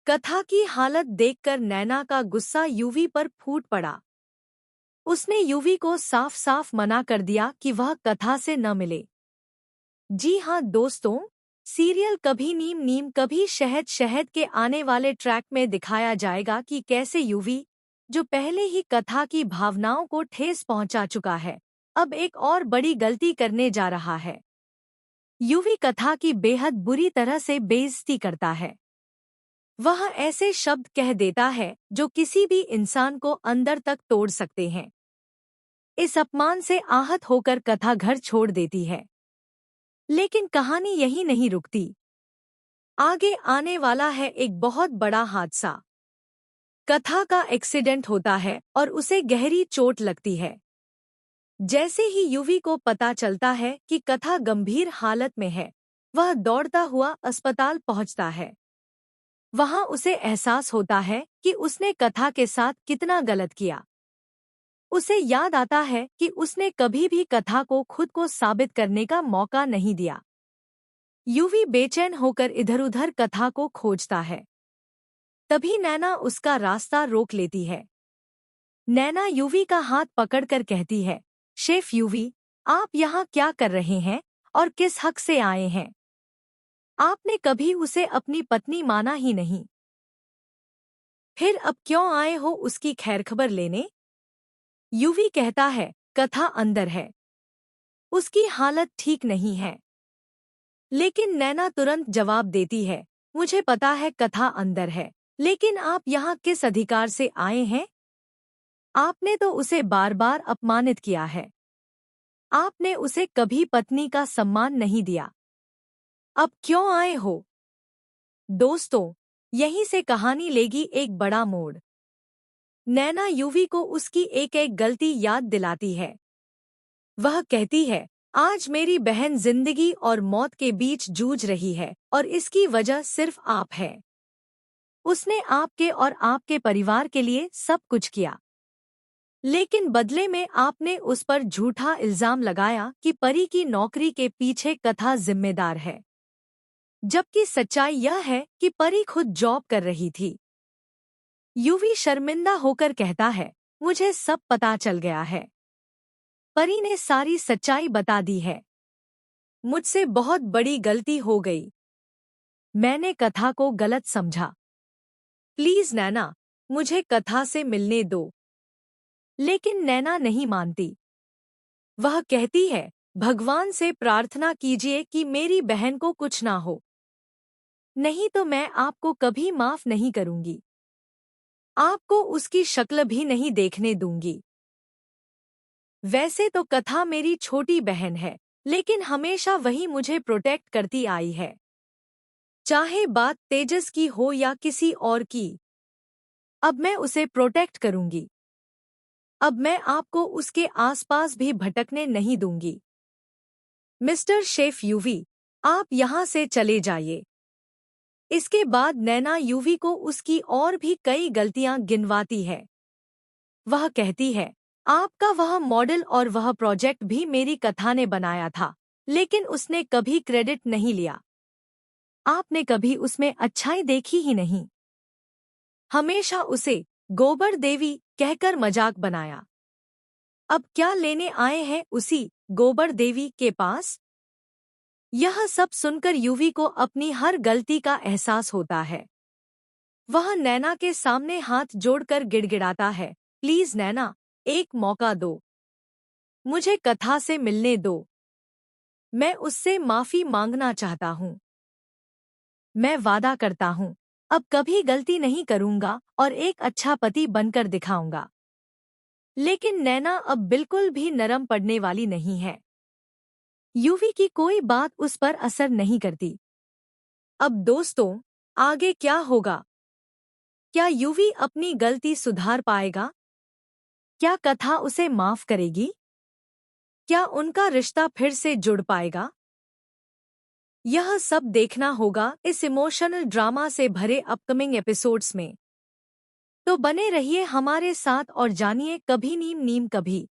कथा की हालत देखकर नैना का गुस्सा यूवी पर फूट पड़ा। उसने यूवी को साफ साफ मना कर दिया कि वह कथा से न मिले। जी हाँ दोस्तों, सीरियल कभी नीम नीम कभी शहद शहद के आने वाले ट्रैक में दिखाया जाएगा कि कैसे यूवी, जो पहले ही कथा की भावनाओं को ठेस पहुंचा चुका है, अब एक और बड़ी गलती करने जा रहा है। यूवी कथा की बेहद बुरी तरह से बेइज्जती करता है। वह ऐसे शब्द कह देता है जो किसी भी इंसान को अंदर तक तोड़ सकते हैं। इस अपमान से आहत होकर कथा घर छोड़ देती है। लेकिन कहानी यहीं नहीं रुकती। आगे आने वाला है एक बहुत बड़ा हादसा। कथा का एक्सीडेंट होता है और उसे गहरी चोट लगती है। जैसे ही यूवी को पता चलता है कि कथा गंभीर हालत में है, वह दौड़ता हुआ अस्पताल पहुंचता है। वहां उसे एहसास होता है कि उसने कथा के साथ कितना गलत किया। उसे याद आता है कि उसने कभी भी कथा को खुद को साबित करने का मौका नहीं दिया। यूवी बेचैन होकर इधर-उधर कथा को खोजता है। तभी नैना उसका रास्ता रोक लेती है। नैना यूवी का हाथ पकड़कर कहती है, शेफ यूवी, आप यहाँ क्या कर रहे हैं और किस हक से आए हैं? आपने कभी उसे अपनी पत्नी माना ही नहीं। फिर अब क्यों आए हो उसकी खैरखबर लेने? यूवी कहता है, कथा अंदर है। उसकी हालत ठीक नहीं है। लेकिन नैना तुरंत जवाब देती है, मुझे पता है कथा अंदर है, लेकिन आप यहाँ किस अधिकार से आए हैं? आपने तो उसे बार बार अपमानित किया है। आपने उसे कभी पत्नी का सम्मान नहीं दिया। अब क्यों आए हो? दोस्तों, यहीं से कहानी लेगी एक बड़ा मोड़। नैना यूवी को उसकी एक एक गलती याद दिलाती है। वह कहती है, आज मेरी बहन जिंदगी और मौत के बीच जूझ रही है और इसकी वजह सिर्फ आप है। उसने आपके और आपके परिवार के लिए सब कुछ किया, लेकिन बदले में आपने उस पर झूठा इल्जाम लगाया कि परी की नौकरी के पीछे कथा जिम्मेदार है, जबकि सच्चाई यह है कि परी खुद जॉब कर रही थी। यूवी शर्मिंदा होकर कहता है, मुझे सब पता चल गया है। परी ने सारी सच्चाई बता दी है। मुझसे बहुत बड़ी गलती हो गई। मैंने कथा को गलत समझा। प्लीज नैना, मुझे कथा से मिलने दो। लेकिन नैना नहीं मानती। वह कहती है, भगवान से प्रार्थना कीजिए कि मेरी बहन को कुछ ना हो, नहीं तो मैं आपको कभी माफ नहीं करूंगी। आपको उसकी शक्ल भी नहीं देखने दूंगी। वैसे तो कथा मेरी छोटी बहन है, लेकिन हमेशा वही मुझे प्रोटेक्ट करती आई है, चाहे बात तेजस की हो या किसी और की। अब मैं उसे प्रोटेक्ट करूंगी। अब मैं आपको उसके आसपास भी भटकने नहीं दूंगी। मिस्टर शेफ यूवी, आप यहाँ से चले जाइए। इसके बाद नैना यूवी को उसकी और भी कई गलतियां गिनवाती है। वह कहती है, आपका वह मॉडल और वह प्रोजेक्ट भी मेरी कथा ने बनाया था, लेकिन उसने कभी क्रेडिट नहीं लिया। आपने कभी उसमें अच्छाई देखी ही नहीं। हमेशा उसे गोबर देवी कहकर मजाक बनाया। अब क्या लेने आए हैं उसी गोबर देवी के पास? यह सब सुनकर यूवी को अपनी हर गलती का एहसास होता है। वह नैना के सामने हाथ जोड़कर गिड़गिड़ाता है, प्लीज नैना, एक मौका दो। मुझे कथा से मिलने दो। मैं उससे माफी मांगना चाहता हूँ। मैं वादा करता हूँ, अब कभी गलती नहीं करूँगा और एक अच्छा पति बनकर दिखाऊंगा। लेकिन नैना अब बिल्कुल भी नरम पड़ने वाली नहीं है। यूवी की कोई बात उस पर असर नहीं करती। अब दोस्तों, आगे क्या होगा? क्या यूवी अपनी गलती सुधार पाएगा? क्या कथा उसे माफ करेगी? क्या उनका रिश्ता फिर से जुड़ पाएगा? यह सब देखना होगा इस इमोशनल ड्रामा से भरे अपकमिंग एपिसोड्स में। तो बने रहिए हमारे साथ और जानिए कभी नीम नीम कभी।